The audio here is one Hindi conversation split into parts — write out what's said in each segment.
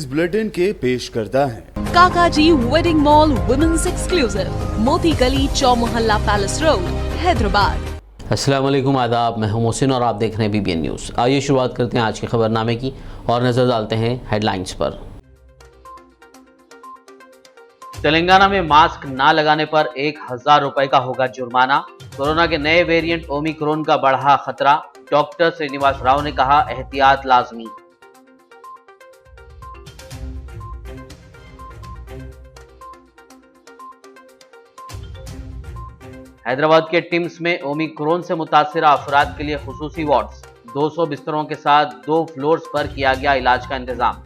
न्यूज बुलेटिन के पेश करता है। काकाजी वेडिंग मॉल वुमेन्स एक्सक्लूसिव, मोती गली, चौमोहल्ला पैलेस रोड, हैदराबाद। अस्सलाम वालेकुम, आदाब। मैं हूं मोहसिन और आप देख रहे हैं BBN न्यूज़। आइए शुरुआत करते हैं आज के खबरनामे की और नजर डालते हैं हेडलाइंस पर। तेलंगाना में मास्क ना लगाने पर 1000 रुपए का होगा जुर्माना। कोरोना के नए वेरिएंट ओमिक्रॉन का बढ़ा खतरा। डॉक्टर श्रीनिवास राव ने कहा, एहतियात लाजमी। हैदराबाद के टिम्स में ओमिक्रॉन से मुतासिरा अफराद के लिए खुसूसी वार्ड्स, 200 बिस्तरों के साथ 2 फ्लोर्स पर किया गया इलाज का इंतजाम।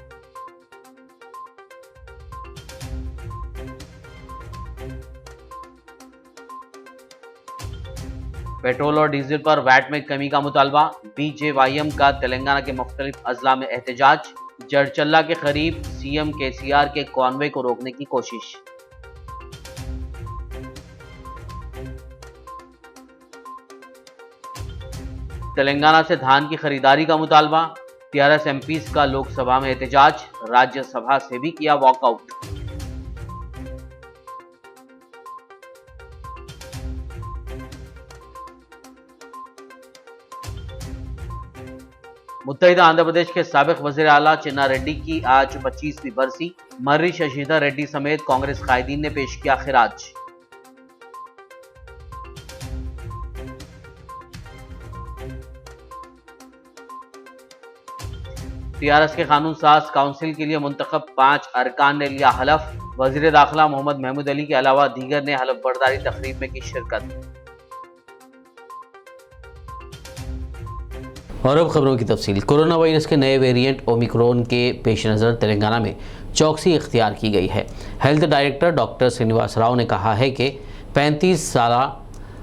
पेट्रोल और डीजल पर वैट में कमी का मुतालबा। BJYM का तेलंगाना के मुख्तलिफ अजला में एहतजाज। जड़चल्ला के करीब CM KCR के कॉन्वे को रोकने की कोशिश। तेलंगाना से धान की खरीदारी का मुतालबा। TRS MPs का लोकसभा में एहतजाज। राज्यसभा से भी किया वॉकआउट। मुत्तहिदा आंध्र प्रदेश के साबिक वज़ीर आला चिन्ना रेड्डी की आज 25वीं बरसी। मर्री शशिधर रेड्डी समेत कांग्रेस कायदीन ने पेश किया खिराज। TRS के कानून साज काउंसिल के लिए मुंतखब 5 अरकान ने लिया हलफ। वजीर दाखिला मोहम्मद महमूद अली के अलावा दीगर ने हलफ बर्दारी तकरीब में की शिरकत। और अब खबरों की तफसील। कोरोना वायरस के नए वेरिएंट ओमिक्रॉन के पेश नज़र तेलंगाना में चौकसी इख्तियार की गई है। Health director doctor Srinivas Rao ने कहा है कि 35 साला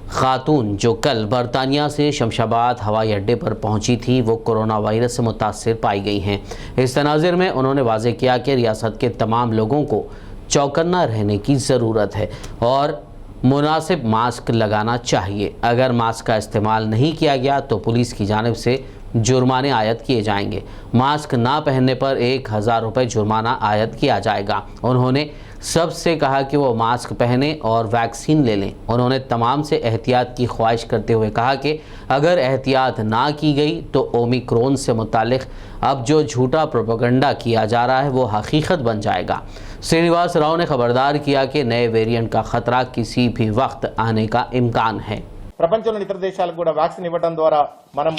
खातून जो कल बरतानिया से शमशाबाद हवाई अड्डे पर पहुंची थी वो कोरोना वायरस से मुतासिर पाई गई हैं। इस तनाज़ुर में उन्होंने वाज़ेह किया कि रियासत के तमाम लोगों को चौकन्ना रहने की ज़रूरत है और मुनासिब मास्क लगाना चाहिए। अगर मास्क का इस्तेमाल नहीं किया गया तो पुलिस की जानिब से जुर्माने आयद किए जाएंगे। मास्क ना पहनने पर 1000 रुपये जुर्माना आयद किया जाएगा। उन्होंने सबसे कहा कि वो मास्क पहने और वैक्सीन ले लें। उन्होंने तमाम से एहतियात की ख्वाहिश करते हुए कहा कि अगर एहतियात ना की गई तो ओमिक्रॉन से मुतालिक अब जो झूठा प्रोपेगेंडा किया जा रहा है वो हकीकत बन जाएगा। श्रीनिवास राव ने खबरदार किया कि नए वेरिएंट का खतरा किसी भी वक्त आने का इम्कान है। ప్రపంచంలోని ఇతర దేశాలకు కూడా వ్యాక్సిన్ ఇవ్వడం ద్వారా మనం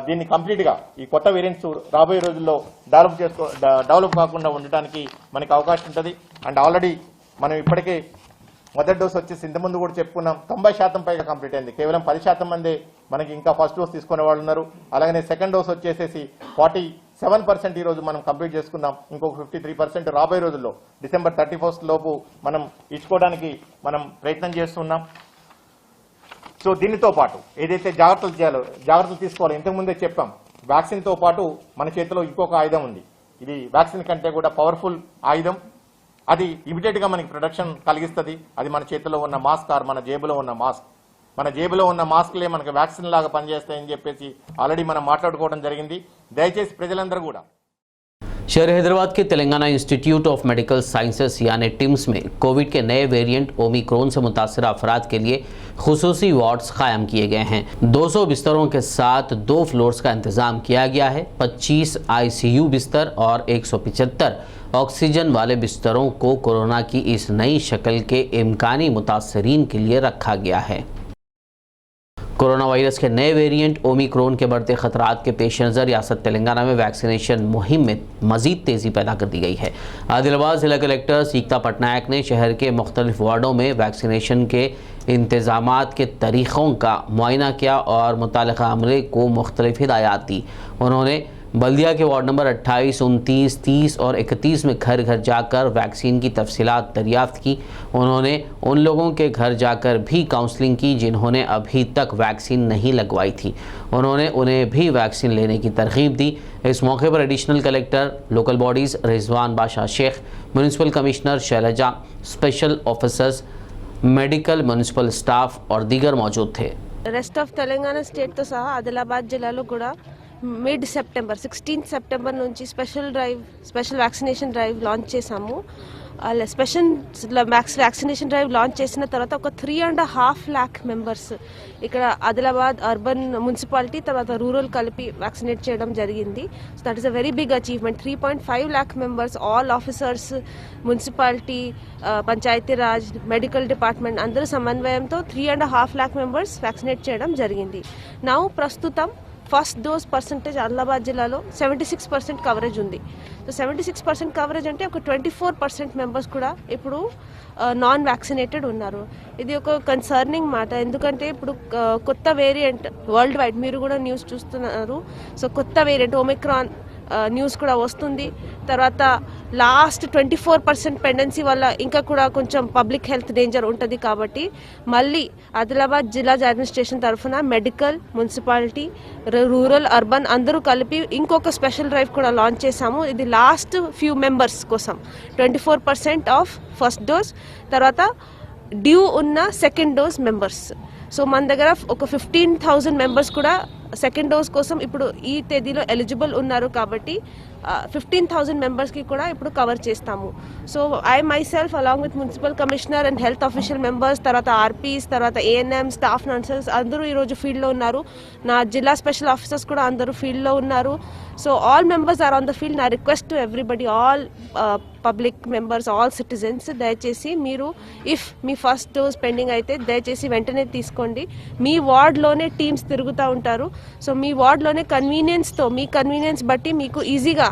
దీన్ని కంప్లీట్ గా ఈ కొత్త వేరియంట్స్ రాబోయే రోజుల్లో డెవలప్ కాకుండా ఉండడానికి మనకి అవకాశం ఉంటుంది. అండ్ ఆల్రెడీ మనం ఇప్పటికే మొదటి డోస్ వచ్చేసి ఇంతకుముందు కూడా చెప్పుకున్నాం 90% పైగా కంప్లీట్ అయింది. కేవలం 10% మందే మనకి ఇంకా ఫస్ట్ డోస్ తీసుకునే వాళ్ళు ఉన్నారు. అలాగే సెకండ్ డోస్ వచ్చేసేసి 47% ఈ రోజు మనం కంప్లీట్ చేసుకున్నాం. ఇంకొక 53% రాబోయే రోజుల్లో డిసెంబర్ 31 లోపు మనం ఇచ్చుకోవడానికి మనం ప్రయత్నం చేస్తున్నాం. సో దీనితో పాటు ఏదైతే జాగ్రత్తలు తీసుకోవాలో ఇంతకుముందే చెప్పాం. వ్యాక్సిన్తో పాటు మన చేతిలో ఇంకొక ఆయుధం ఉంది. ఇది వ్యాక్సిన్ కంటే కూడా పవర్ఫుల్ ఆయుధం. అది ఇమిడియట్గా మనకి ప్రొటెక్షన్ కలిగిస్తుంది. అది మన చేతిలో ఉన్న మాస్క్ ఆర్ మన జేబులో ఉన్న మాస్క్. మన జేబులో ఉన్న మాస్క్లే మనకు వ్యాక్సిన్ లాగా పనిచేస్తాయని చెప్పేసి ఆల్రెడీ మనం మాట్లాడుకోవడం జరిగింది. దయచేసి ప్రజలందరూ కూడా शहर हैदराबाद के Telangana institute of medical sciences यानी टिम्स में कोविड के नए वेरिएंट ओमिक्रॉन से मुतासर अफराद के लिए खुसूसी वार्ड्स कायम किए गए हैं। 200 बिस्तरों के साथ 2 फ्लोर्स का इंतज़ाम किया गया है। 25 ICU बिस्तर और 175 ऑक्सीजन वाले बिस्तरों को कोरोना की इस नई शक्ल के इम्कानी मुतासरीन के लिए रखा गया है। कोरोना वायरस के नए वेरिएंट ओमिक्रॉन के बढ़ते खतरात के पेश नज़र रियासत तेलंगाना में वैक्सीनेशन मुहिम में मज़ीद तेज़ी पैदा कर दी गई है। आदिलाबाद ज़िला कलेक्टर सीकता पटनायक ने शहर के मुख्तलिफ वार्डों में वैक्सीनेशन के इंतज़ामात के तरीक़ों का मुआयना किया और मुताल्लिक़ा अमले को मुख्तलिफ हिदायत दी। उन्होंने बल्दिया के वार्ड नंबर 28, 29, 30 और 31 में घर घर जाकर वैक्सीन की तफसीलात दरियाफ्त की। उन्होंने उन लोगों के घर जाकर भी काउंसलिंग की जिन्होंने अभी तक वैक्सीन नहीं लगवाई थी। उन्होंने उन्हें भी वैक्सीन लेने की तरगीब दी। इस मौके पर additional collector local bodies Rizwan Badshah Sheikh, municipal commissioner Shailaja, special officers, medical municipal staff और दीगर मौजूद थे। రెస్ట్ ఆఫ్ తెలంగాణ స్టేట్ తో సహా ఆదిలాబాద్ జిల్లాలో కూడా మిడ్ సెప్టెంబర్ 16 సెప్టెంబర్ నుంచి స్పెషల్ వ్యాక్సినేషన్ డ్రైవ్ లాంచ్ చేసాము. స్పెషల్ వ్యాక్సినేషన్ డ్రైవ్ లాంచ్ చేసిన తర్వాత ఒక 3.5 lakh మెంబర్స్ ఇక్కడ ఆదిలాబాద్ అర్బన్ మున్సిపాలిటీ తర్వాత రూరల్ కలిపి వ్యాక్సినేట్ చేయడం జరిగింది. So that is a very big achievement. 3.5 lakh members, all officers, municipality, Panchayat Raj, medical department అందరూ సమన్వయంతో 3.5 lakh మెంబర్స్ వ్యాక్సినేట్ చేయడం జరిగింది. నౌ ప్రస్తుతం ఫస్ట్ డోస్ పర్సంటేజ్ ఆదిలాబాద్ జిల్లాలో 76% కవరేజ్ ఉంది. సో 76% కవరేజ్ అంటే ఒక 24% మెంబర్స్ కూడా ఇప్పుడు నాన్ వ్యాక్సినేటెడ్ ఉన్నారు. ఇది ఒక కన్సర్నింగ్ మాట. ఎందుకంటే ఇప్పుడు కొత్త వేరియంట్ వరల్డ్ వైడ్ మీరు కూడా న్యూస్ చూస్తున్నారు. సో కొత్త వేరియంట్ ఒమిక్రాన్ న్యూస్ కూడా వస్తుంది. తర్వాత లాస్ట్ 24% పెండెన్సీ వల్ల ఇంకా కూడా కొంచెం పబ్లిక్ హెల్త్ డేంజర్ ఉంటుంది. కాబట్టి మళ్ళీ ఆదిలాబాద్ జిల్లా అడ్మినిస్ట్రేషన్ తరఫున మెడికల్, మున్సిపాలిటీ, రూరల్, అర్బన్ అందరూ కలిపి ఇంకొక స్పెషల్ డ్రైవ్ కూడా లాంచ్ చేశాము. ఇది లాస్ట్ ఫ్యూ మెంబర్స్ కోసం 24% ఆఫ్ ఫస్ట్ డోస్, తర్వాత డ్యూ ఉన్న సెకండ్ డోస్ మెంబర్స్. సో మన దగ్గర ఒక 15,000 మెంబర్స్ కూడా సెకండ్ డోస్ కోసం ఇప్పుడు ఈ తేదీలో ఎలిజిబుల్ ఉన్నారు. కాబట్టి 15,000 మెంబర్స్కి కూడా ఇప్పుడు కవర్ చేస్తాము. So I my self along with municipal commissioner and health official members, తర్వాత ఆర్పీస్, తర్వాత ఏఎన్ఎం స్టాఫ్ నర్సెస్ అందరూ ఈరోజు ఫీల్డ్లో ఉన్నారు. నా జిల్లా స్పెషల్ ఆఫీసర్స్ కూడా అందరూ ఫీల్డ్లో ఉన్నారు. So all members are on the field. నా request to everybody, all public members, all citizens, దయచేసి మీరు ఇఫ్ మీ ఫస్ట్ డోస్ పెండింగ్ అయితే దయచేసి వెంటనే తీసుకోండి. మీ వార్డ్లోనే టీమ్స్ తిరుగుతూ ఉంటారు. సో మీ వార్డ్లోనే కన్వీనియన్స్తో, మీ కన్వీనియన్స్ బట్టి మీకు ఈజీగా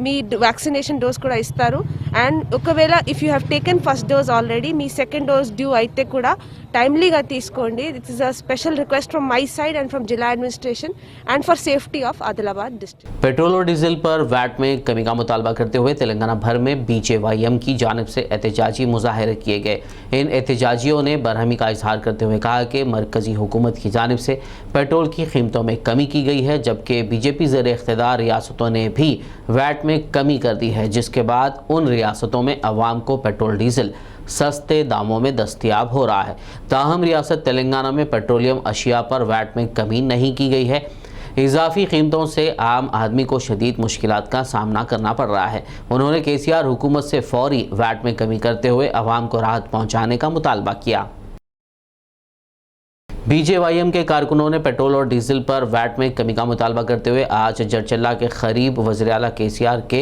మీ వ్యాక్సినేషన్ డోస్ కూడా ఇస్తారు. అండ్ ఒకవేళ if you have taken first dose already, మీ సెకండ్ డోస్ డ్యూ అయితే కూడా టైమ్లీగా తీసుకోండి. This is a special request from my side and from जिला administration and for safety of Adilabad district. Petrol और डीजल पर वैट में कमी का मुतालबा करते हुए तेलंगाना भर में BJYM की जानिब से एहतजाजी मुजाहरे किए गए. इन एहतजाजियों ने बरहमी का इजहार करते हुए कहा कि मरकजी हुकूमत की जानिब से पेट्रोल की कीमतों में कमी की गई है, जबकि बीजेपी ज़ेर इख्तिदार रियासतों ने भी वैट में कमी कर दी है, जिसके बाद उन रियासतों में अवाम को पेट्रोल डीजल सस्ते दामों में दस्तयाब हो रहा है. ताहम रियासत तेलंगाना में पेट्रोलियम अशिया पर वैट में कमी नहीं की गई है. इजाफी कीमतों से आम आदमी को शदीद मुश्किलात का सामना करना पड़ रहा है. उन्होंने KCR हुकूमत से फौरी वैट में कमी करते हुए अवाम को राहत पहुँचाने का मुतालबा किया. BJYM के कारकुनों ने पेट्रोल और डीजल पर वैट में कमी का मुतालबा करते हुए आज जरचल्ला के करीब वज़ीर आला KCR के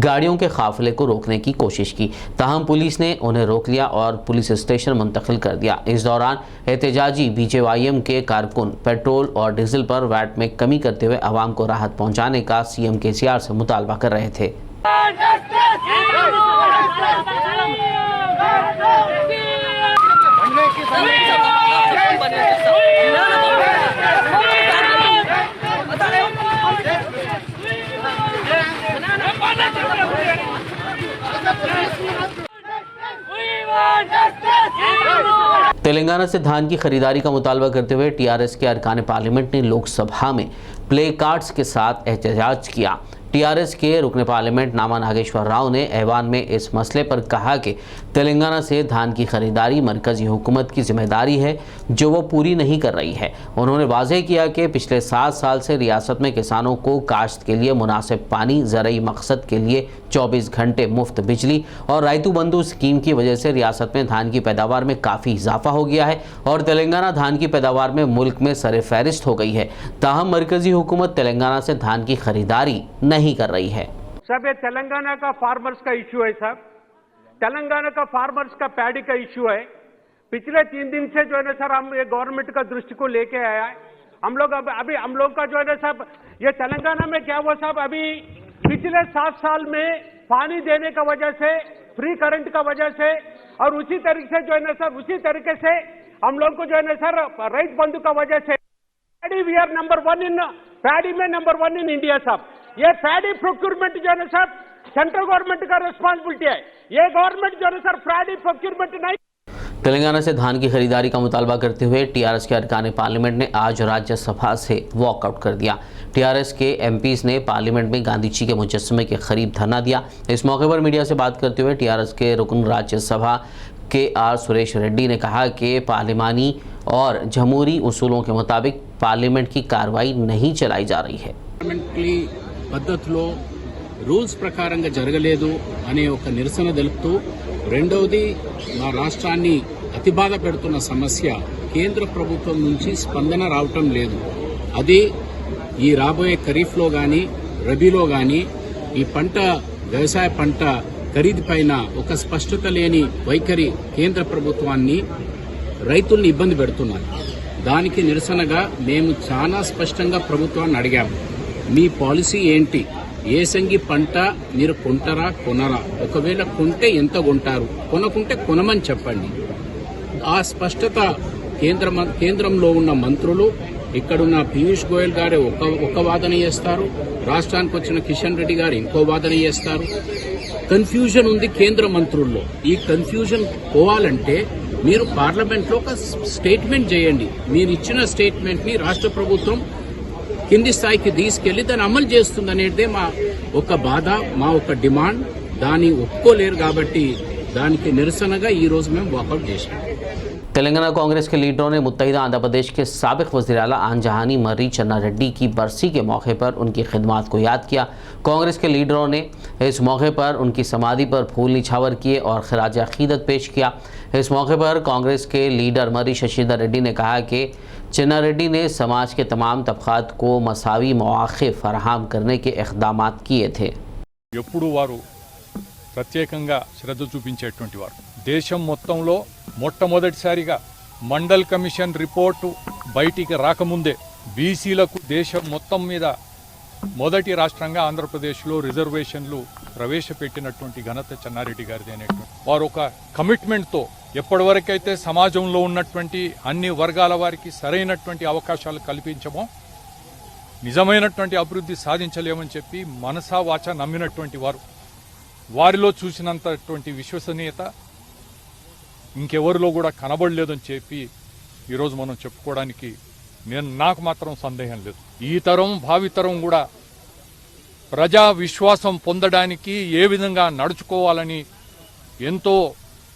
गाड़ियों के काफिले को रोकने की कोशिश की. ताहम पुलिस ने उन्हें रोक लिया और पुलिस स्टेशन मुंतकिल कर दिया. इस दौरान एहतजाजी BJYM के कारकुन पेट्रोल और डीजल पर वैट में कमी करते हुए अवाम को राहत पहुँचाने का CM KCR से मुतालबा कर रहे थे. तेलंगाना से धान की खरीदारी का मुतालबा करते हुए TRS के अरकान पार्लियामेंट ने लोकसभा में प्ले कार्ड्स के साथ एहतजाज किया. TRS के रुकन पार्लियामेंट नामा नागेश्वर राव ने ऐवान में इस मसले पर कहा कि तेलंगाना से धान की खरीदारी मरकजी हुकूमत की जिम्मेदारी है जो वो पूरी नहीं कर रही है. उन्होंने वाज़ेह किया कि पिछले 7 साल से रियासत में किसानों को काश्त के लिए मुनासिब पानी, ज़रूरी मकसद के लिए 24 घंटे मुफ्त बिजली और रायतू बंधु स्कीम की वजह से रियासत में धान की पैदावार में काफ़ी इजाफा हो गया है और तेलंगाना धान की पैदावार में मुल्क में सरे फहरिस्त हो गई है. ताहम मरकजी हुकूमत तेलंगाना से धान की खरीदारी नहीं कर रही है. सब ये तेलंगाना का फार्मर्स का इश्यू है साहब. तेलंगाना का फार्मर्स का पैडी का इश्यू है. पिछले 3 दिन से जो है ना सर हम ये गवर्नमेंट का दृष्टि को लेके आया है. हम लोग अभी हम लोग का जो है ना साहब ये तेलंगाना में क्या हुआ साहब, अभी पिछले 7 साल में पानी देने का वजह से, फ्री करंट का वजह से और उसी तरीके से जो है ना सर उसी तरीके से हम लोग को जो है ना सर राइट बंधु का वजह से paddy we are number 1 in paddy में नंबर 1 इन इंडिया साहब. ये पैडी प्रोक्यूरमेंट जो है ना सर सेंट्रल गवर्नमेंट का रिस्पॉन्सिबिलिटी है. ये गवर्नमेंट जो है सर पैडी प्रोक्यूरमेंट नहीं. तेलंगाना से धान की खरीदारी का मुतालबा करते हुए TRS के अरकान पार्लियामेंट ने आज राज्यसभा से वॉकआउट कर दिया. TRS के MPs ने पार्लियामेंट में गांधी जी के मुजस्समे के करीब धरना दिया. इस मौके पर मीडिया से बात करते हुए TRS के रुकन राज्यसभा KR सुरेश रेड्डी ने कहा कि पार्लिमानी और जमहूरी उसूलों के मुताबिक पार्लियामेंट की कार्रवाई नहीं चलाई जा रही है. పార్లమెంటరీ పద్ధతిలో రూల్స్ ప్రకారంగా జరగలేదు అనే ఒక నిరసన తెలుపుతూ, రెండవది మా రాష్ట్రాన్ని అతిబాధ పెడుతున్న సమస్య కేంద్ర ప్రభుత్వం నుంచి స్పందన రావటం లేదు. అది ఈ రాబోయే ఖరీఫ్లో గాని రబీలో గాని ఈ వ్యవసాయ పంట ఖరీదు పైన ఒక స్పష్టత లేని వైఖరి కేంద్ర ప్రభుత్వాన్ని రైతుల్ని ఇబ్బంది పెడుతున్నారు. దానికి నిరసనగా మేము చాలా స్పష్టంగా ప్రభుత్వాన్ని అడిగాము, మీ పాలసీ ఏంటి? ఏసంగి పంట మీరు కొంటారా కొనరా? ఒకవేళ కొంటే ఎంత కొంటారు? కొనకుంటే కొనమని చెప్పండి. ఆ స్పష్టత కేంద్రంలో ఉన్న మంత్రులు, ఇక్కడున్న పీయూష్ గోయల్ గారు ఒక వాదన చేస్తారు, రాష్ట్రానికి వచ్చిన కిషన్ రెడ్డి గారు ఇంకో వాదన చేస్తారు. కన్ఫ్యూజన్ ఉంది కేంద్ర మంత్రుల్లో. ఈ కన్ఫ్యూజన్ పోవాలంటే మీరు పార్లమెంట్లో ఒక స్టేట్మెంట్ చేయండి. మీరు ఇచ్చిన స్టేట్మెంట్ ని రాష్ట్ర ప్రభుత్వం కింది స్థాయికి తీసుకెళ్లి దాన్ని అమలు చేస్తుందనేదే మా ఒక బాధ, మా ఒక డిమాండ్. దాన్ని ఒప్పుకోలేరు కాబట్టి దానికి నిరసనగా ఈ రోజు మేము వాకౌట్ చేశాం. तेलंगाना कांग्रेस के लीडरों ने मुत्तहिदा आंध्र प्रदेश के साबिक वज़ीर आला आंजहानी मर्री चन्ना रेड्डी की बरसी के मौके पर उनकी खिदमात को याद किया। कांग्रेस के लीडरों ने इस मौके पर उनकी समाधि पर फूल निछावर किए और खराज अकीदत पेश किया। इस मौके पर कांग्रेस के लीडर मर्री शशिधर रेड्डी ने कहा कि चन्ना रेड्डी ने समाज के तमाम तबक़ात को मसावी मौक़े फराहम करने के इक़दाम किए थे। ప్రత్యేకంగా శ్రద్ధ చూపించేటువంటి వారు. దేశం మొత్తంలో మొట్టమొదటిసారిగా మండల్ కమిషన్ రిపోర్టు బయటికి రాకముందే బీసీలకు దేశం మొత్తం మీద మొదటి రాష్ట్రంగా ఆంధ్రప్రదేశ్లో రిజర్వేషన్లు ప్రవేశపెట్టినటువంటి ఘనత చెన్నారెడ్డి గారిది అనేటువంటి వారు ఒక కమిట్మెంట్తో ఎప్పటివరకైతే సమాజంలో ఉన్నటువంటి అన్ని వర్గాల వారికి సరైనటువంటి అవకాశాలు కల్పించమో నిజమైనటువంటి అభివృద్ధి సాధించలేమని చెప్పి మనసా వాచ నమ్మినటువంటి వారు. వారిలో చూసినంతటువంటి విశ్వసనీయత ఇంకెవరిలో కూడా కనబడలేదని చెప్పి ఈరోజు మనం చెప్పుకోవడానికి నాకు మాత్రం సందేహం లేదు. ఈ తరం భావితరం కూడా ప్రజా విశ్వాసం పొందడానికి ఏ విధంగా నడుచుకోవాలని ఎంతో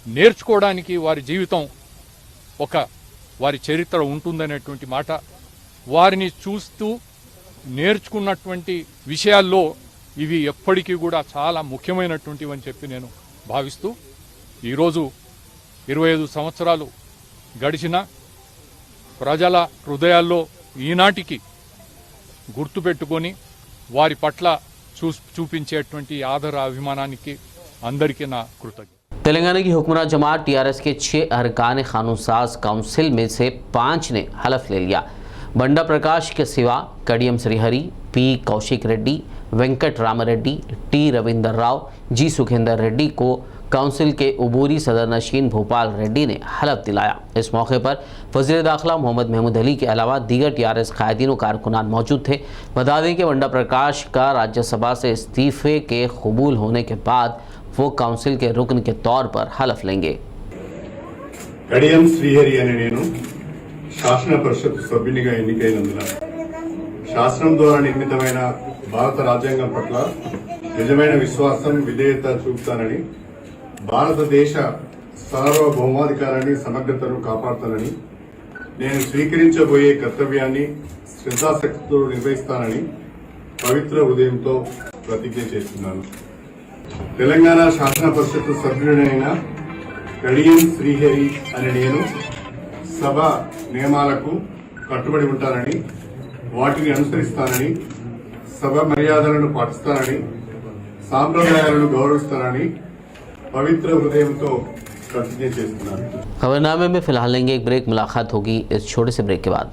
నేర్చుకోవడానికి వారి జీవితం వారి చరిత్ర ఉంటుందనేటువంటి మాట, వారిని చూస్తూ నేర్చుకున్నటువంటి విషయాల్లో ఇవి ఎప్పటికీ కూడా చాలా ముఖ్యమైనటువంటివి అని చెప్పి నేను భావిస్తూ, ఈరోజు 25 సంవత్సరాలు గడిచిన ప్రజల హృదయాల్లో ఈనాటికి గుర్తుపెట్టుకొని వారి పట్ల చూపించేటువంటి ఆదర అభిమానానికి అందరికీ నా కృతజ్ఞత. तेलंगाना की हुक्मरान जमात टीआरएस के 6 अरकान कानूनसाज काउंसिल में से 5 ने हलफ ले लिया। बंडा प्रकाश के सिवा कडियम श्रीहरि, पी कौशिक रेड्डी, वेंकट रामरेड्डी, टी रविंदर राव, जी सुखेंदर रेड्डी को काउंसिल के उबूरी सदर नशीन भोपाल रेड्डी ने हलफ दिलाया। इस मौके पर वज़ीर दाखिला मोहम्मद महमूद अली के अलावा दीगर टीआरएस कायदीन व कारकुनान मौजूद थे। बता दें कि बंडा प्रकाश का राज्यसभा से इस्तीफे के कबूल होने के बाद वो काउंसिल के रुकन के तौर पर हलफ लेंगे। కడియం శ్రీహరి అనే నేను శాసన పరిషత్ సభ్యునిగా ఎన్నికైనందున శాసనం ద్వారా నిర్మితమైన భారత రాజ్యాంగం పట్ల నిజమైన విశ్వాసం, విధేయత చూపుతానని, భారతదేశ సార్వభౌమాధికారాన్ని, సమగ్రతను కాపాడుతానని, నేను స్వీకరించబోయే కర్తవ్యాన్ని శ్రద్ధాశక్తితో నిర్వహిస్తానని పవిత్ర హృదయంతో ప్రతిజ్ఞ చేస్తున్నాను. తెలంగాణ శాసన పరిషత్ సభ్యుడైన కడియం శ్రీహరి అనే నేను సభ నియమాలకు కట్టుబడి ఉంటానని, వాటిని అనుసరిస్తానని, సభ మర్యాదలను పాటిస్తానని, సాంప్రదాయాలను గౌరవిస్తానని పవిత్ర హృదయంతో प्रतिज्ञा చేస్తున్నాను। खबरनामे में फिलहाल लेंगे एक ब्रेक, मुलाकात होगी इस छोटे से ब्रेक के बाद।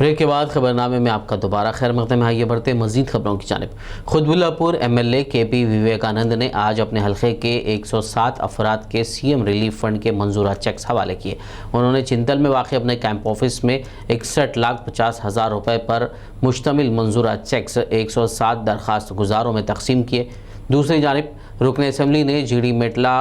ब्रेक के बाद खबरनामे में आपका दोबारा खैर मकदम है। आइए बढ़ते मजीद खबरों की जानिब। खुदबुल्लापुर एमएलए केपी विवेकानंद ने आज अपने हल्के के 107 अफराद के सीएम रिलीफ फंड के मंजूरा चेक्स हवाले किए। उन्होंने चिंतल में वाक़ अपने कैंप ऑफिस में 61,50,000 रुपये पर मुश्तमिल मंजूरा चेक्स 107 दरख्वास्त गुजारों में तकसीम किए। दूसरी जानिब रुकन असम्बली ने जीडी मेटला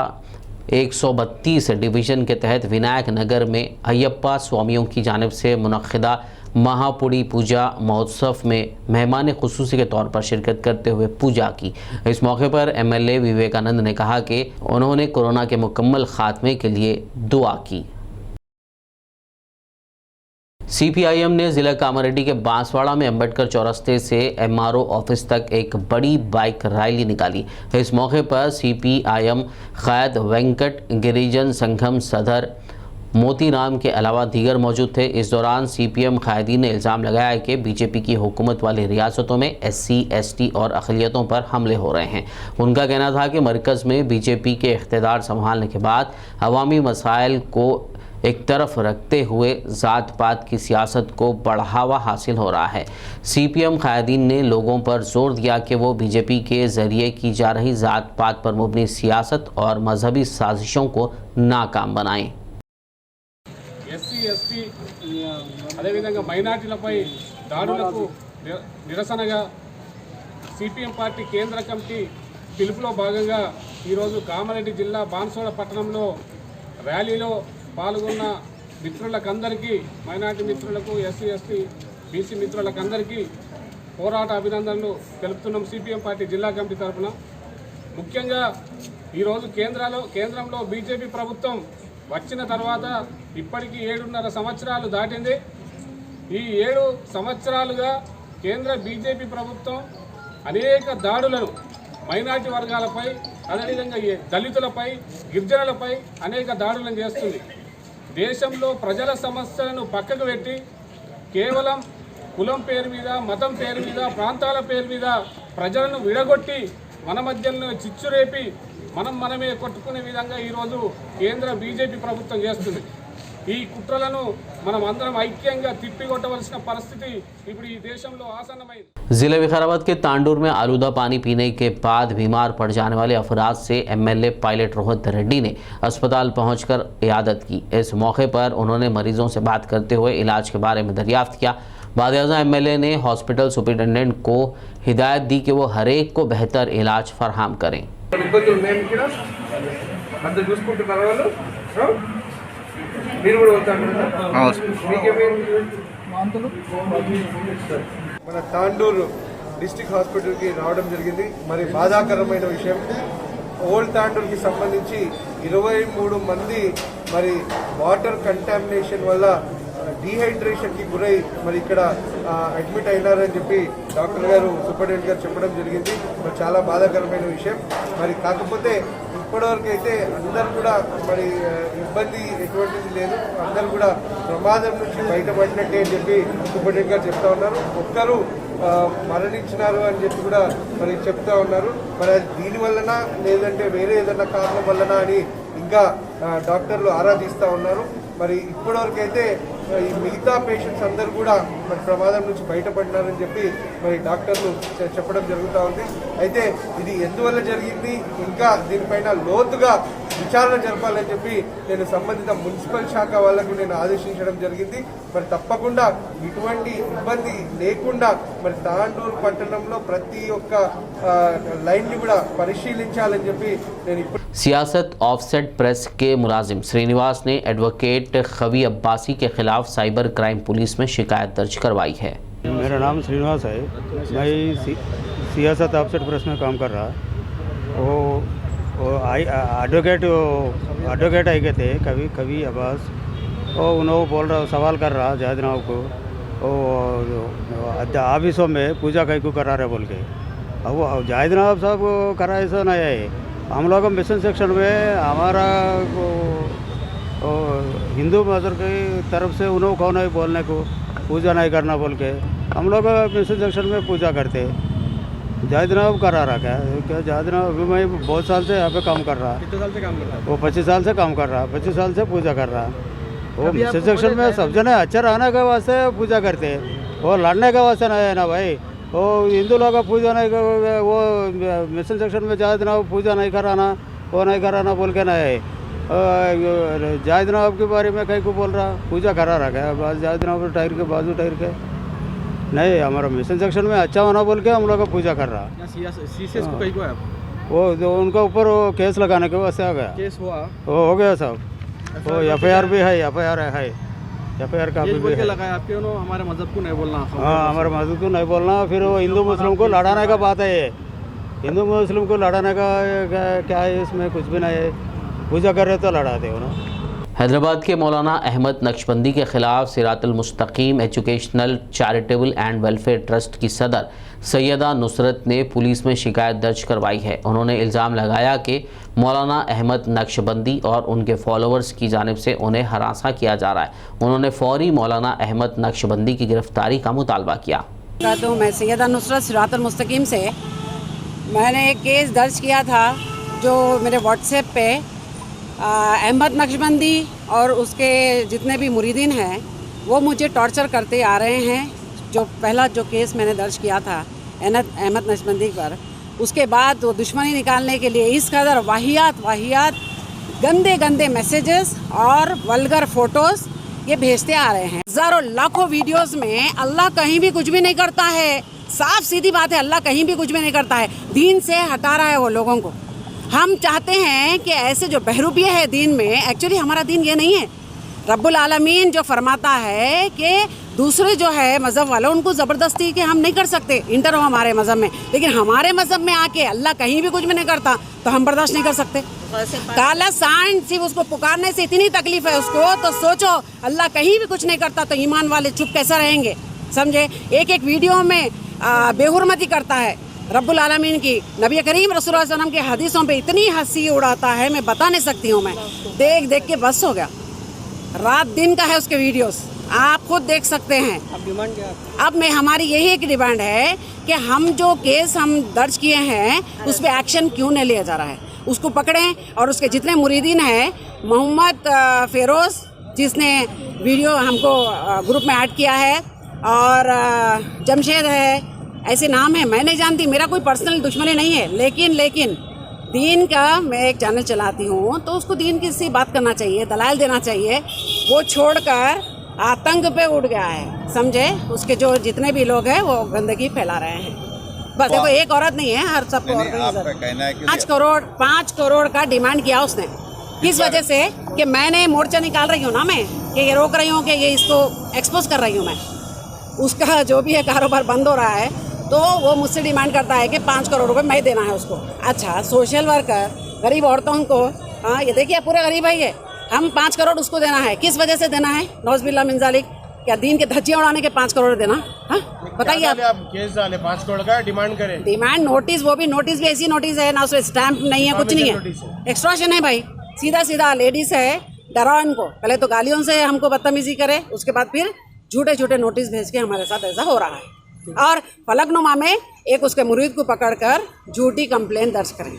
132 डिवीज़न के तहत विनायक नगर में अयप्पा स्वामियों की जानिब से मुनक्किदा महापुड़ी पूजा महोत्सव में मेहमान खुसूसी के तौर पर शिरकत करते हुए पूजा की। इस मौके पर एमएलए विवेकानंद ने कहा कि उन्होंने कोरोना के मुकम्मल खात्मे के लिए दुआ की। सीपीआईएम ने ज़िला कामारेड्डी के बांसवाड़ा में अम्बेडकर चौरस्ते से एमआरओ ऑफिस तक एक बड़ी बाइक रैली निकाली। इस मौके पर सीपीआईएम क़ायद वेंकट गिरिजन संघम सदर मोतीराम के अलावा दीगर मौजूद थे। इस दौरान सीपीएम क़ायदीन ने इल्ज़ाम लगाया है कि बीजेपी की हुकूमत वाली रियासतों में एससी, एसटी और अक़लियतों पर हमले हो रहे हैं। उनका कहना था कि मरकज़ में बीजेपी के इख्तिदार संभालने के बाद अवामी मसाइल को एक तरफ रखते हुए ज़ात पात की सियासत को बढ़ावा हासिल हो रहा है। सीपीएम क़ायदीन ने लोगों पर जोर दिया कि वो बीजेपी के ज़रिए की जा रही ज़ात पात पर मुबनी सियासत और मजहबी साजिशों को नाकाम बनाएं। ఎస్సీ ఎస్టీ అదేవిధంగా మైనార్టీలపై దాడులకు నిరసనగా సిపిఎం పార్టీ కేంద్ర కమిటీ పిలుపులో భాగంగా ఈరోజు కామారెడ్డి జిల్లా బాన్సోడ పట్టణంలో ర్యాలీలో పాల్గొన్న మిత్రులకందరికీ, మైనార్టీ మిత్రులకు, ఎస్సీ ఎస్టీ బీసీ మిత్రులకందరికీ పోరాట అభినందనలు తెలుపుతున్నాం సిపిఎం పార్టీ జిల్లా కమిటీ తరఫున। ముఖ్యంగా ఈరోజు కేంద్రంలో బీజేపీ ప్రభుత్వం వచ్చిన తర్వాత ఇప్పటికీ 7.5 సంవత్సరాలు దాటింది। ఈ 7 సంవత్సరాలుగా కేంద్ర బీజేపీ ప్రభుత్వం అనేక దాడులను మైనారిటీ వర్గాలపై, అదేవిధంగా దళితులపై, గిరిజనులపై అనేక దాడులను చేస్తుంది। దేశంలో ప్రజల సమస్యలను పక్కకు పెట్టి కేవలం కులం పేరు మీద, మతం పేరు మీద, ప్రాంతాల పేరు మీద ప్రజలను విడగొట్టి మన మధ్యలో చిచ్చు రేపి మనమే కొట్టుకునే విధంగా ఈరోజు కేంద్ర బీజేపీ ప్రభుత్వం చేస్తుంది। ఈ కుట్రలను మనం అందరం ఐక్యంగా తిప్పికొట్టవలసిన పరిస్థితి ఇప్పుడు ఈ దేశంలో ఆసన్నమైంది। जिले विकाराबाद के तांडूर में आलूदा पानी पीने के बाद बीमार पड़ जाने वाले अफराद से एमएलए पायलट रोहित रेड्डी ने अस्पताल पहुंचकर इयादत की। इस मौके पर उन्होंने मरीजों से बात करते हुए इलाज के बारे में दरियाफ्त किया। बाद-ए-आज़म एमएलए ने हॉस्पिटल सुपरिटेंडेंट को हिदायत दी कि वो हर एक को बेहतर इलाज फराहम करें। మన తాండూరు డిస్ట్రిక్ట్ హాస్పిటల్కి రావడం జరిగింది। మరి బాధాకరమైన విషయం, ఓల్డ్ తాండూరుకి సంబంధించి 23 మంది మరి వాటర్ కంటామినేషన్ వల్ల డీహైడ్రేషన్కి గురై మరి ఇక్కడ అడ్మిట్ అయినారని చెప్పి డాక్టర్ గారు, సూపరింటెండెంట్ గారు చెప్పడం జరిగింది। మరి చాలా బాధాకరమైన విషయం। మరి కాకపోతే ఇప్పటివరకు అయితే అందరూ కూడా మరి ఇబ్బంది ఎటువంటిది లేదు, అందరూ కూడా ప్రమాదం నుంచి బయటపడినట్టే అని చెప్పి సూపరింటెండెంట్ గారు చెప్తా ఉన్నారు। ఒక్కరు మరణించినారు అని చెప్పి కూడా మరి చెప్తా ఉన్నారు। మరి అది దీనివల్లన లేదంటే వేరే ఏదైనా కారణం వల్లన అని ఇంకా డాక్టర్లు ఆరాధిస్తూ ఉన్నారు। మరి ఇప్పటివరకు అయితే ఈ మిగతా పేషెంట్స్ అందరూ కూడా మరి ప్రమాదం నుంచి బయటపడినారని చెప్పి మరి డాక్టర్లు చెప్పడం జరుగుతూ ఉంది। అయితే ఇది ఎందువల్ల జరిగింది, ఇంకా దీనిపైన లోతుగా విచారణ జరపాలని చెప్పి నేను సంబంధిత మున్సిపల్ శాఖ వాళ్ళకు నేను ఆదేశించడం జరిగింది। మరి తప్పకుండా ఇటువంటి ఇబ్బంది లేకుండా మరి తాండూరు పట్టణంలో ప్రతి ఒక్క లైన్ని కూడా పరిశీలించాలని చెప్పి నేను ఇప్పుడు। सियासत ऑफसेट प्रेस के मुलाजिम श्रीनिवास ने एडवोकेट खवी अब्बासी के खिलाफ साइबर क्राइम पुलिस में शिकायत दर्ज करवाई है। मेरा नाम श्रीनिवास है, मैं सियासत ऑफसेट प्रेस में काम कर रहा। वो एडवोकेट आई गए थे कभी अब्बास, वो उन्होंने बोल रहा, सवाल कर रहा जायदनाव को, वो ऑफिसों में पूजा कहीं को करा रहे बोल के। अब वो जायदनाव साहब करा ऐसा नहीं है। हम लोग मिशन सेक्शन में हमारा हिंदू मजहब की तरफ से उन्होंने कौन है बोलने को, पूजा नहीं करना बोल के हम लोग मिशन सेक्शन में पूजा करते। जायदनाव करा रहा क्या जायदनाव अभी मैं बहुत साल से यहाँ पे काम कर रहा। कितने साल से काम कर रहा? वो 25 साल से काम कर रहा, 25 साल से पूजा कर रहा। वो मिशन सेक्शन में सब जने अच्छा रहने के वास्ते पूजा करते हैं, वो लड़ने के वास्ते नहीं है ना भाई। वो हिंदू लोग का पूजा नहीं वो मिशन सेक्शन में जायद ना पूजा नहीं कराना, वो नहीं कराना बोल के नहीं है। जायद नवाब के बारे में कहीं को बोल रहा पूजा करा रखा है, बस जायद नवाब टायर के बाजू टायर के नहीं, हमारा मिशन सेक्शन में अच्छा होना बोल के हम लोग का पूजा कर रहा। सीसीएस को कहीं को है वो जो उनका ऊपर वो केस लगाने के वास्ते आ गया, केस हुआ, वो हो गया सब। वो एफआईआर भी है, एफआईआर है, एफआईआर का भी है। लगाया आपके हमारे मजहब को नहीं बोलना। हाँ, हमारे मजहब को नहीं बोलना। फिर वो हिंदू मुस्लिम को लड़ाने का बात है, ये हिंदू मुस्लिम को लड़ाने का क्या है, इसमें कुछ भी नहीं है। पूजा कर रहे तो लड़ाते हो ना। हैदराबाद के मौलाना अहमद नक्शबंदी के खिलाफ Siratul Mustaqeem educational charitable and welfare trust की सदर सैयदा नुसरत ने पुलिस में शिकायत दर्ज करवाई है। उन्होंने इल्ज़ाम लगाया कि मौलाना अहमद नक्शबंदी और उनके फॉलोअर्स की जानिब से उन्हें हरासा किया जा रहा है। उन्होंने फौरी मौलाना अहमद नक्शबंदी की गिरफ्तारी का मुतालबा किया। तो मैं सैयदा नुसरत सिरातुल मुस्तकीम से मैंने एक केस दर्ज किया था जो मेरे व्हाट्सएप पे अहमद नक्शबंदी और उसके जितने भी मुरीदीन हैं वो मुझे टॉर्चर करते आ रहे हैं। जो पहला जो केस मैंने दर्ज किया था अहमद नक्शबंदी पर, उसके बाद वो दुश्मनी निकालने के लिए इस कदर वाहियात गंदे गंदे मैसेजेस और वल्गर फोटोज़ ये भेजते आ रहे हैं। हज़ारों लाखों वीडियोस में अल्लाह कहीं भी कुछ भी नहीं करता है। साफ सीधी बात है, अल्लाह कहीं भी कुछ भी नहीं करता है, दीन से हटा रहा है वो लोगों को। हम चाहते हैं कि ऐसे जो बहरूपिये है दीन में, एक्चुअली हमारा दीन ये नहीं है। रब्बुल आलमीन जो फरमाता है कि दूसरे जो है मज़हब वालों उनको ज़बरदस्ती के हम नहीं कर सकते इंटर हो हमारे मज़हब में, लेकिन हमारे मज़हब में आके अल्लाह कहीं भी कुछ भी नहीं करता तो हम बर्दाश्त नहीं कर सकते। काला सांड सिर्फ उसको पुकारने से इतनी तकलीफ है उसको, तो सोचो अल्लाह कहीं भी कुछ नहीं करता तो ईमान वाले चुप कैसे रहेंगे, समझे। एक एक वीडियो में बेहुरमती करता है रब्बुल आलमीन की, नबी करीम रसूलुल्लाह सल्लल्लाहु अलैहि वसल्लम के हदीसों पे इतनी हंसी उड़ाता है, मैं बता नहीं सकती हूँ। मैं देख देख के बस हो गया, रात दिन का है उसके वीडियोस, आप खुद देख सकते हैं। अब डिमांड क्या? अब मैं हमारी यही एक डिमांड है कि हम जो केस हम दर्ज किए हैं उस पर एक्शन क्यों नहीं लिया जा रहा है, उसको पकड़ें। और उसके जितने मुरीदीन हैं, मोहम्मद फ़िरोज़ जिसने वीडियो हमको ग्रुप में ऐड किया है, और जमशेद है, ऐसे नाम है, मैं नहीं जानती, मेरा कोई पर्सनल दुश्मनी नहीं है, लेकिन दीन का मैं एक चैनल चलाती हूँ तो उसको दीन की सी बात करना चाहिए, दलाल देना चाहिए। वो छोड़कर आतंक पे उठ गया है, समझे। उसके जो जितने भी लोग हैं वो गंदगी फैला रहे हैं। बस देखो, एक औरत नहीं है, हर सबको 5 करोड़ का डिमांड किया उसने। किस वजह से कि मैंने मोर्चा निकाल रही हूँ ना, मैं कि ये रोक रही हूँ कि ये इसको एक्सपोज कर रही हूँ मैं, उसका जो भी है कारोबार बंद हो रहा है, तो वो मुझसे डिमांड करता है कि 5 करोड़ रुपए मैं देना है उसको। अच्छा, सोशल वर्कर गरीब औरतों को, हाँ ये देखिए पूरे गरीब है ये, हम 5 करोड़ उसको देना है। किस वजह से देना है? नौज़बिल्लाह मिन ज़ालिक, क्या दीन के धज्जियाँ उड़ाने के 5 करोड़ देना? हाँ बताइए आप। केस डाले 5 करोड़ का डिमांड करें, डिमांड नोटिस, वो भी नोटिस भी ऐसी नोटिस है ना, उसमें स्टैंप नहीं है, कुछ नहीं है, एक्सट्रॉशन है भाई। सीधा लेडीज है, डराओ इनको, पहले तो गालियों से हमको बदतमीजी करे, उसके बाद फिर झूठे नोटिस भेज के हमारे साथ ऐसा हो रहा है। और फलकनुमा में एक उसके मुरीद को पकड़कर झूठी कंप्लेन दर्ज करें।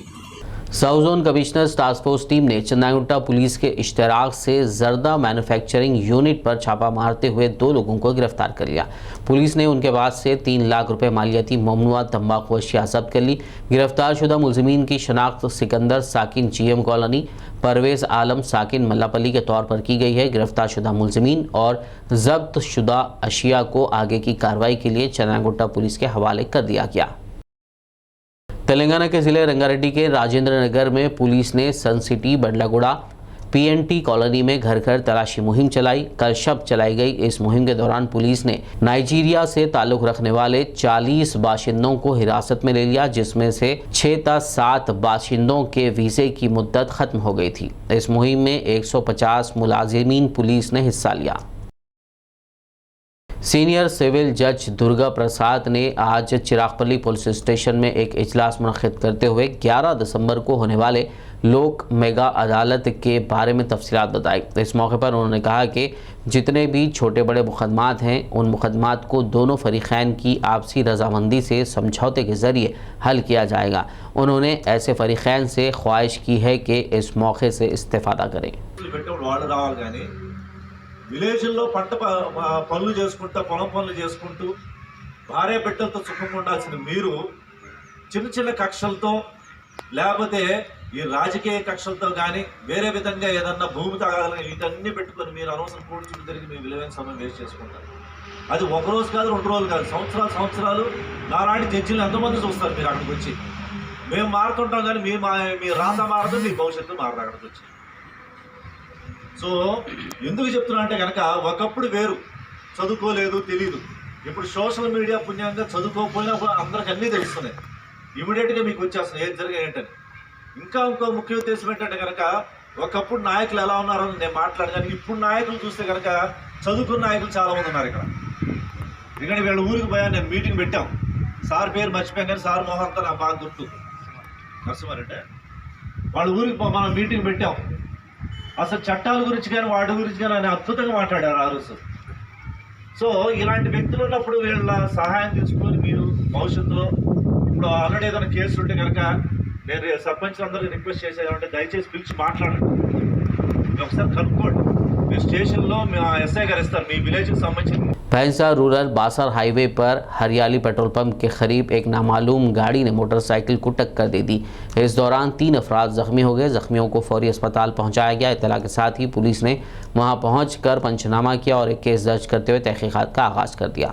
South zone commissioners task force team ने चंदागुट्टा पुलिस के इश्तराक से जर्दा मैन्युफैक्चरिंग यूनिट पर छापा मारते हुए 2 लोगों को गिरफ्तार कर लिया। पुलिस ने उनके पास से 3 लाख रुपए मालियाती ममनुआ तंबाकू अशिया जब्त कर ली। गिरफ्तार शुदा मुलजिमीन की शनाख्त सिकंदर साकिन GM कॉलोनी, परवेज़ आलम साकिन मल्लापल्ली के तौर पर की गई है। गिरफ्तार शुदा मुलजिमीन और जब्त शुदा अशिया को आगे की कार्रवाई के लिए चंदागुट्टा पुलिस के हवाले कर दिया गया। तेलंगाना के ज़िले रंगारेड्डी के राजेंद्र नगर में पुलिस ने सन सिटी बडलागुड़ा PNT कॉलोनी में घर घर तलाशी मुहिम चलाई। कल शब चलाई गई इस मुहिम के दौरान पुलिस ने नाइजीरिया से ताल्लुक़ रखने वाले 40 बाशिंदों को हिरासत में ले लिया, जिसमें से 6 था 7 बाशिंदों के वीज़े की मुद्दत ख़त्म हो गई थी। इस मुहिम में 150 मुलाजिमीन पुलिस ने हिस्सा लिया। सीनियर सिविल जज दुर्गा प्रसाद ने आज चिरागपल्ली पुलिस स्टेशन में एक इजलास मुनक़्क़िद करते हुए 11 दिसंबर को होने वाले लोक मेगा अदालत के बारे में तफसीलात बताई। इस मौके पर उन्होंने कहा कि जितने भी छोटे बड़े मुकदमात हैं उन मुकदमात को दोनों फरीक़ैन की आपसी रजामंदी से समझौते के ज़रिए हल किया जाएगा। उन्होंने ऐसे फरीक़ैन से ख्वाहिश की है कि इस मौके से इस्तेफ़ादा करें। విలేజ్ల్లో పంట పనులు చేసుకుంటూ పొలం పనులు చేసుకుంటూ భార్య బిడ్డలతో సుఖంగా ఉండాల్సిన మీరు చిన్న చిన్న కక్షలతో లేకపోతే ఈ రాజకీయ కక్షలతో కానీ వేరే విధంగా ఏదన్నా భూమి తాగాలని వీటన్నీ పెట్టుకొని మీరు అనవసరం కోర్టు చుట్టూ తిరిగి మీ విలువైన సమయం వేస్ట్ చేసుకుంటారు. అది ఒక రోజు కాదు, 2 రోజులు కాదు, సంవత్సరాలు నాలాంటి జడ్జిలు ఎంతమంది చూస్తారు మీరు అక్కడికి వచ్చి. మేము మారుతుంటాం కానీ మీ రాత మారదు, మీ భవిష్యత్తు మారదు అక్కడికి వచ్చి. సో ఎందుకు చెప్తున్నా అంటే కనుక ఒకప్పుడు వేరు, చదువుకోలేదు తెలియదు. ఇప్పుడు సోషల్ మీడియా పుణ్యంగా చదువుకోకపోయినా అందరికి అన్నీ తెలుస్తున్నాయి. ఇమీడియట్గా మీకు వచ్చేస్తున్నాయి ఏది జరిగే ఏంటని. ఇంకో ముఖ్య ఉద్దేశం ఏంటంటే కనుక ఒకప్పుడు నాయకులు ఎలా ఉన్నారో నేను మాట్లాడగాను. ఇప్పుడు నాయకులు చూస్తే కనుక చదువుకున్న నాయకులు చాలామంది ఉన్నారు ఇక్కడ. ఎందుకంటే వీళ్ళ ఊరికి పోయా, నేను మీటింగ్ పెట్టాం. సార్ పేరు మర్చిపోయాను కానీ సార్ మొహం అంతా నాకు బాగా గుర్తు. నరసింహారెడ్డి వాళ్ళ ఊరికి మనం మీటింగ్ పెట్టాం. అసలు చట్టాల గురించి కానీ వాటి గురించి కానీ ఆయన అద్భుతంగా మాట్లాడారు ఆ రోజు. సో ఇలాంటి వ్యక్తులు ఉన్నప్పుడు వీళ్ళ సహాయం తీసుకొని మీరు భవిష్యత్తులో ఇప్పుడు ఆల్రెడీ ఏదైనా కేసు ఉంటే కనుక నేను సర్పంచ్ అందరికీ రిక్వెస్ట్ చేసేదంటే దయచేసి పిలిచి మాట్లాడండి, ఒకసారి కనుక్కోండి. మీరు స్టేషన్లో ఎస్ఐ గారు ఇస్తారు మీ విలేజ్కి సంబంధించిన. भैंसा रूरल बासर हाईवे पर हरियाली पेट्रोल पंप के करीब एक नामालूम गाड़ी ने मोटरसाइकिल को टक्कर दे दी। इस दौरान 3 अफराद जख्मी हो गए। जख्मियों को फौरी अस्पताल पहुंचाया गया। इत्तला के साथ ही पुलिस ने वहां पहुंचकर पंचनामा किया और एक केस दर्ज करते हुए तहकीकात का आगाज कर दिया।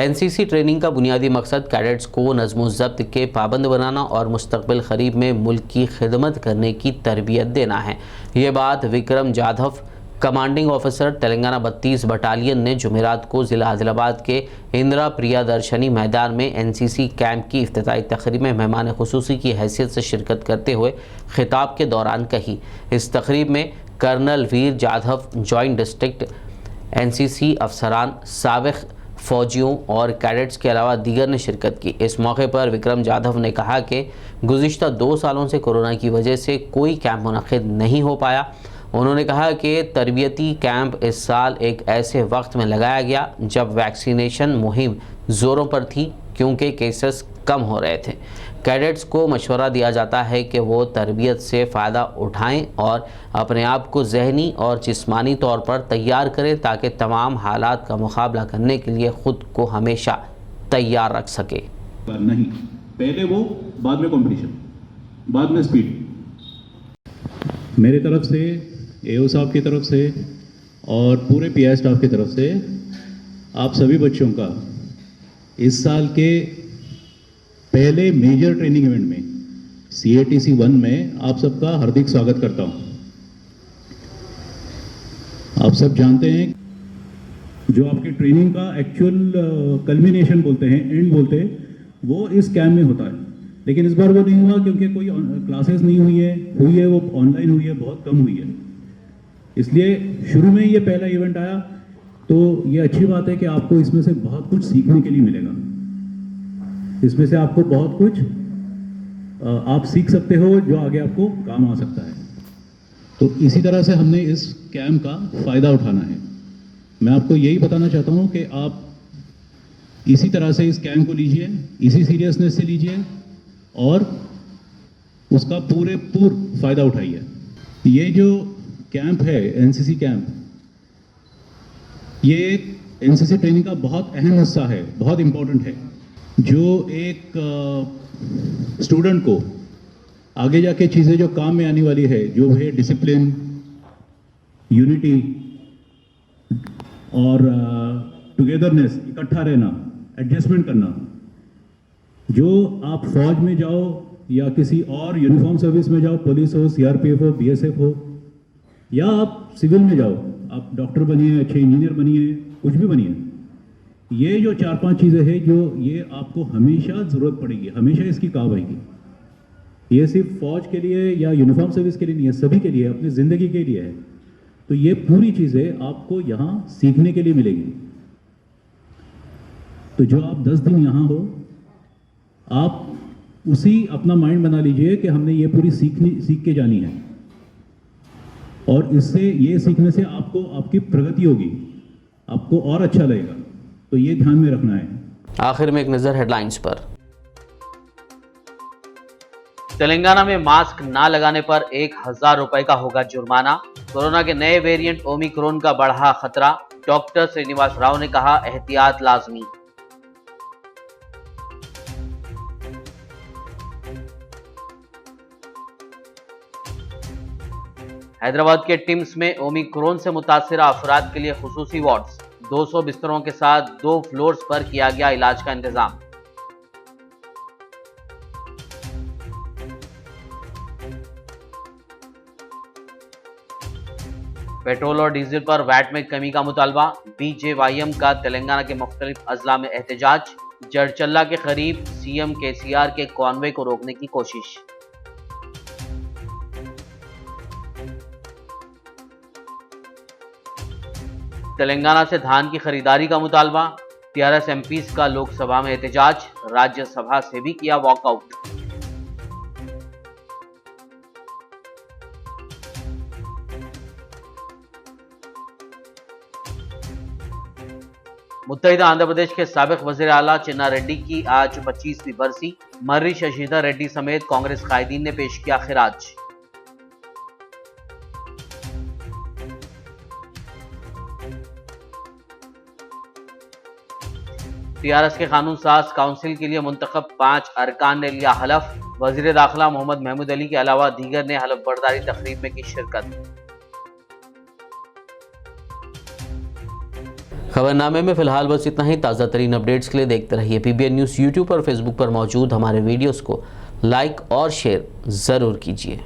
एनसीसी ट्रेनिंग का बुनियादी मकसद कैडेट्स को नज़्म-ओ-ज़ब्त के पाबंद बनाना और मुस्तक़बिल क़रीब में मुल्क की खिदमत करने की तरबियत देना है। ये बात Vikram Jadhav commanding officer Telangana 32 battalion ने जुमेरात को ज़िला आदिलाबाद के इंदिरा प्रियदर्शनी मैदान में एनसीसी कैंप की इफ्तिताई तकरीब में मेहमान खुसूसी की हैसियत से शिरकत करते हुए खिताब के दौरान कही। इस तकरीब में कर्नल वीर जाधव, जॉइंट डिस्ट्रिक्ट एनसीसी अफसरान, साबिक़ फौजियों और कैडेट्स के अलावा दीगर ने शिरकत की। इस मौके पर विक्रम जाधव ने कहा कि गुज़िश्ता 2 सालों से कोरोना की वजह से कोई कैंप मुनक़िद नहीं हो पाया। उन्होंने कहा कि तरबियती कैंप इस साल एक ऐसे वक्त में लगाया गया जब वैक्सीनेशन मुहिम ज़ोरों पर थी, क्योंकि केसेस कम हो रहे थे। कैडेट्स को मशवरा दिया जाता है कि वो तरबियत से फ़ायदा उठाएं और अपने आप को ज़हनी और जिस्मानी तौर पर तैयार करें ताकि तमाम हालात का मुकाबला करने के लिए ख़ुद को हमेशा तैयार रख सके। नहीं, पहले वो, बाद में कंपटीशन, बाद में स्पीड। मेरे तरफ से, एओ साहब की तरफ से और पूरे पीआई स्टाफ की तरफ से आप सभी बच्चों का इस साल के पहले मेजर ट्रेनिंग इवेंट में CATC 1 में आप सबका हार्दिक स्वागत करता हूं। आप सब जानते हैं जो आपकी ट्रेनिंग का एक्चुअल कल्मिनेशन बोलते हैं, एंड बोलते हैं, वो इस कैंप में होता है। लेकिन इस बार वो नहीं हुआ क्योंकि कोई क्लासेस नहीं हुई है वो ऑनलाइन हुई है, बहुत कम हुई है। इसलिए शुरू में ये पहला इवेंट आया, तो ये अच्छी बात है कि आपको इसमें से बहुत कुछ सीखने के लिए मिलेगा। इसमें से आपको बहुत कुछ आप सीख सकते हो जो आगे आपको काम आ सकता है। तो इसी तरह से हमने इस कैंप का फ़ायदा उठाना है। मैं आपको यही बताना चाहता हूँ कि आप इसी तरह से इस कैंप को लीजिए, इसी सीरियसनेस से लीजिए और उसका पूरे फ़ायदा उठाइए। ये जो कैंप है, एनसीसी कैंप, ये एनसीसी ट्रेनिंग का बहुत अहम हिस्सा है, बहुत इम्पोर्टेंट है। जो एक स्टूडेंट को आगे जाके चीज़ें जो काम में आने वाली है, जो है डिसिप्लिन, यूनिटी और टुगेदरनेस, इकट्ठा रहना, एडजस्टमेंट करना। जो आप फौज में जाओ या किसी और यूनिफॉर्म सर्विस में जाओ, पुलिस हो, CRPF हो, BSF हो, या आप सिविल में जाओ, आप डॉक्टर बनिए, अच्छे इंजीनियर बनिए, कुछ भी बनिए, ये जो 4-5 चीज़ें हैं जो ये आपको हमेशा ज़रूरत पड़ेगी, हमेशा इसकी काम आएगी। ये सिर्फ फौज के लिए या यूनिफॉर्म सर्विस के लिए नहीं है, सभी के लिए, अपनी ज़िंदगी के लिए है। तो ये पूरी चीज़ें आपको यहाँ सीखने के लिए मिलेगी। तो जो आप 10 दिन यहाँ हो, आप उसी अपना माइंड बना लीजिए कि हमने ये पूरी सीख के जानी है, और इससे ये सीखने से आपको आपकी प्रगति होगी, आपको और अच्छा लगेगा। तो ये ध्यान में रखना है। आखिर में एक नज़र हेडलाइंस पर। तेलंगाना में मास्क ना लगाने पर 1000 रुपए का होगा जुर्माना। कोरोना के नए वेरिएंट ओमिक्रॉन का बढ़ा खतरा, डॉक्टर श्रीनिवास राव ने कहा एहतियात लाजमी। हैदराबाद के टिम्स में ओमिक्रॉन से मुतासिर अफराद के लिए खुसूसी वार्ड्स, 200 बिस्तरों के साथ 2 फ्लोर्स पर किया गया इलाज का इंतजाम। पेट्रोल और डीजल पर वैट में कमी का मुतालबा, बीजेवाईएम का तेलंगाना के मुख्तलिफ अजला में एहतजाज, जड़चल्ला के करीब सीएम केसीआर के कॉन्वे को रोकने की कोशिश। तेलंगाना से धान की खरीदारी का मुतालबा, टीआरएस एमपीज का लोकसभा में एहतजाज, राज्यसभा से भी किया वॉकआउट। मुत्तहिदा आंध्र प्रदेश के साबिक वजीर आला चिन्ना रेड्डी की आज 25वीं बरसी, मर्री शशिधर रेड्डी समेत कांग्रेस कायदीन ने पेश किया खिराज। टीआरएस के कानून साज काउंसिल के लिए मुंतखब 5 अरकान ने लिया हलफ, वजीर दाखिला मोहम्मद महमूद अली के अलावा दीगर ने हलफ बर्दारी तकरीब में की शिरकत। खबरनामे में फिलहाल बस इतना ही। ताज़ा तरीन अपडेट्स के लिए देखते रहिए पीबीएन न्यूज़ यूट्यूब और फेसबुक पर मौजूद हमारे वीडियोस को लाइक और शेयर ज़रूर कीजिए।